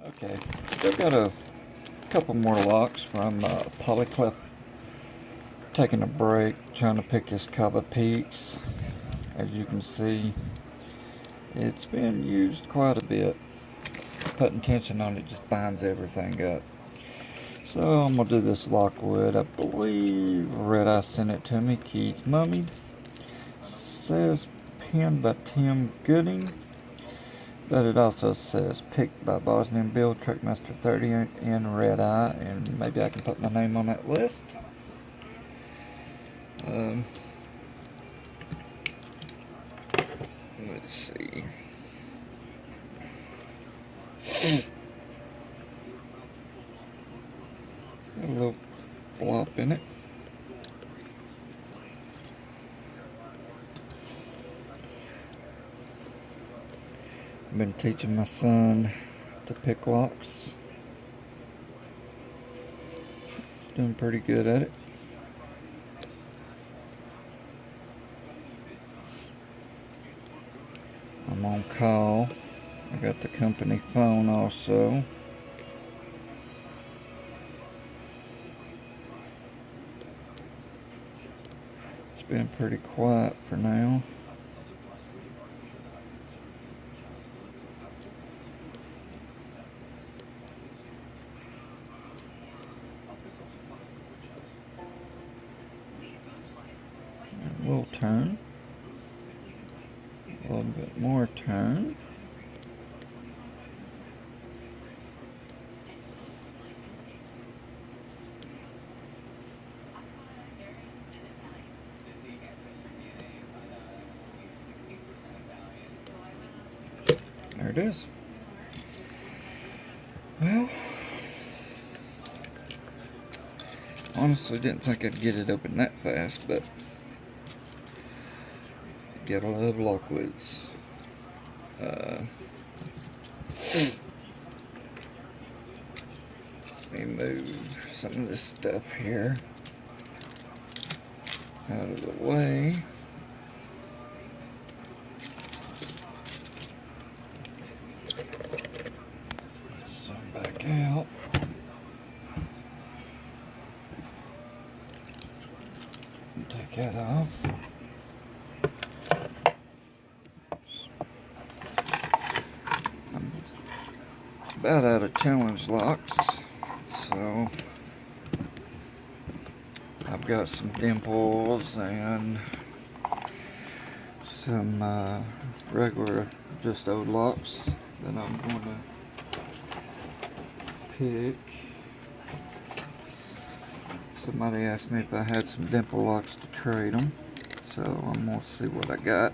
Okay, still got a couple more locks from Polyclef. Taking a break, trying to pick this Cava Peaks. As you can see, it's been used quite a bit. Putting tension on it just binds everything up. So I'm gonna do this Lockwood. I believe Redeye sent it to me. Keys mummied. Says penned by Tim Gooding. But it also says picked by Bosnian Bill, Truckmaster 30 and Redeye, and maybe I can put my name on that list. Let's see. A little blop in it. I've been teaching my son to pick locks. He's doing pretty good at it. I'm on call. I got the company phone also. It's been pretty quiet for now. A little turn. A little bit more turn. There it is. Well, honestly didn't think I'd get it open that fast, but gotta love Lockwoods. Let me move some of this stuff here out of the way. Some back out. Take that off. I'm about out of challenge locks, so I've got some dimples and some regular just old locks that I'm going to pick. Somebody asked me if I had some dimple locks to trade them, so I'm going to see what I got.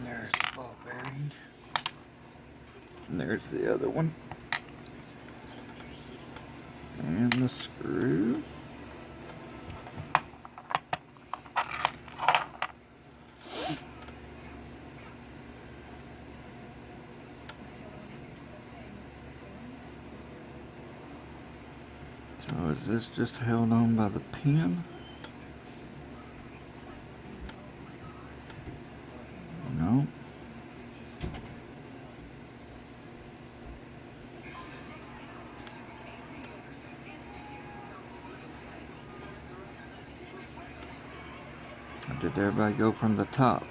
There's the ball bearing. And there's the other one. And the screw. So is this just held on by the pin? No. Or did everybody go from the top?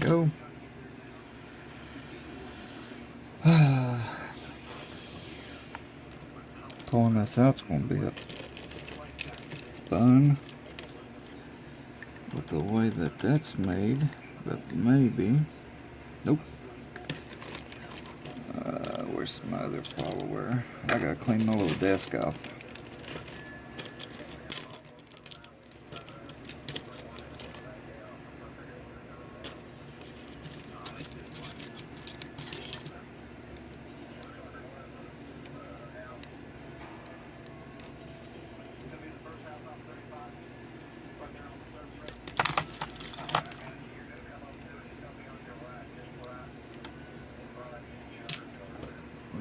Go. Pulling this out's going to be a fun with the way that that's made. But maybe. Nope. Where's my other follower? I gotta clean my little desk off.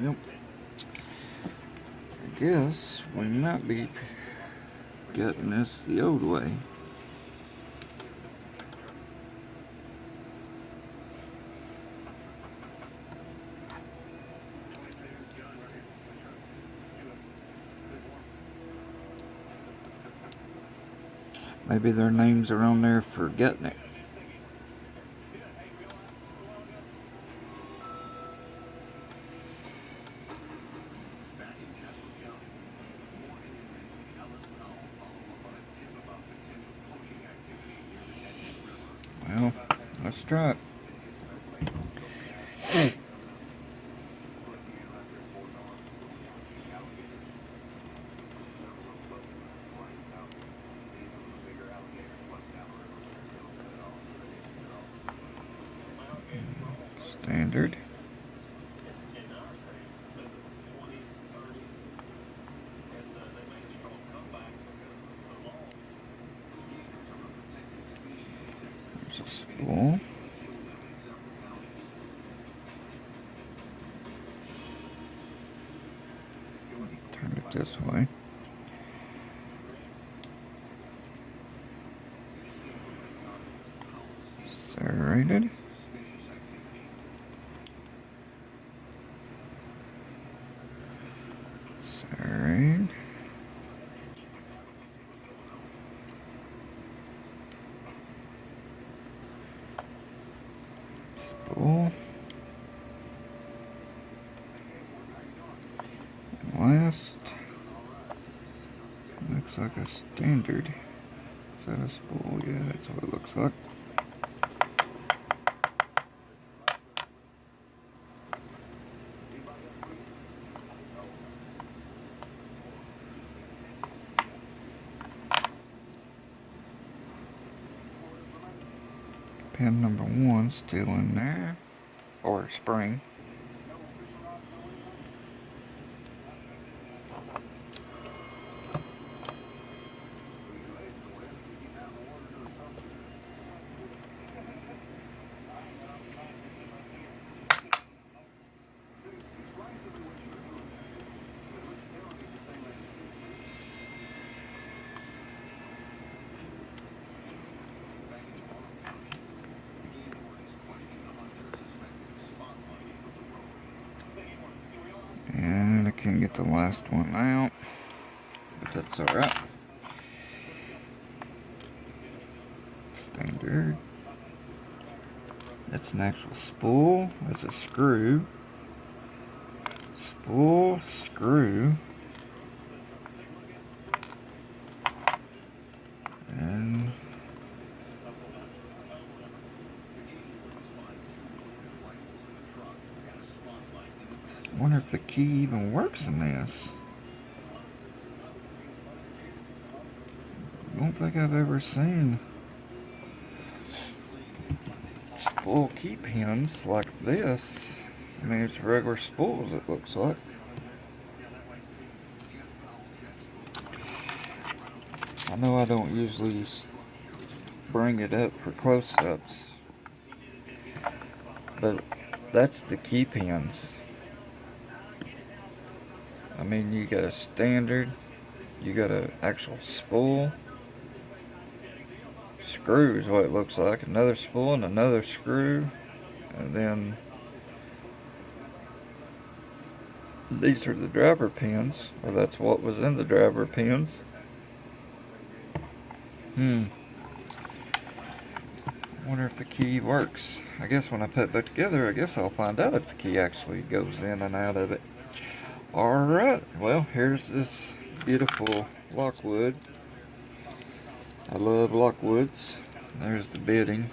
Well, I guess we might be getting this the old way. Maybe their names are on there for getting it. Well, let's try it. Standard. There's a spool. Turn it this way. Serrated. Serrated. Spool. And last, looks like a standard. Is that a spool? Yeah, that's what it looks like. Pin number 1 still in there, or spring. And I can't get the last one out, but that's alright. Standard. That's an actual spool. That's a screw. Spool, screw. And I wonder if the key even works in this. I don't think I've ever seen spool key pins like this. I mean, it's regular spools, it looks like. I know I don't usually bring it up for close-ups, but that's the key pins. I mean, you got a standard, you got an actual spool, screw is what it looks like, another spool and another screw, and then these are the driver pins, or that's what was in the driver pins. I wonder if the key works. I guess when I put it back together, I guess I'll find out if the key actually goes in and out of it. Alright, well, here's this beautiful Lockwood. I love Lockwoods. There's the bedding.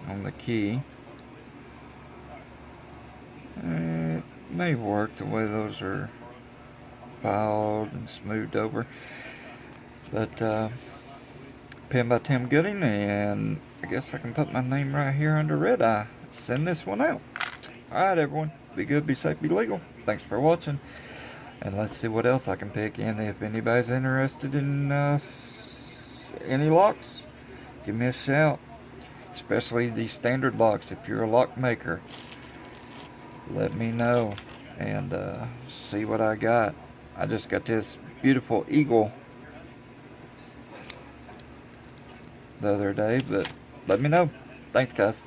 on the key. It may work the way those are filed and smoothed over. But pen by Tim Gooding, and I guess I can put my name right here under Redeye. Send this one out. Alright everyone, be good, be safe, be legal. Thanks for watching. And let's see what else I can pick in. If anybody's interested in any locks, give me a shout. Especially these standard locks. If you're a lock maker, let me know and see what I got. I just got this beautiful eagle the other day, but let me know. Thanks guys.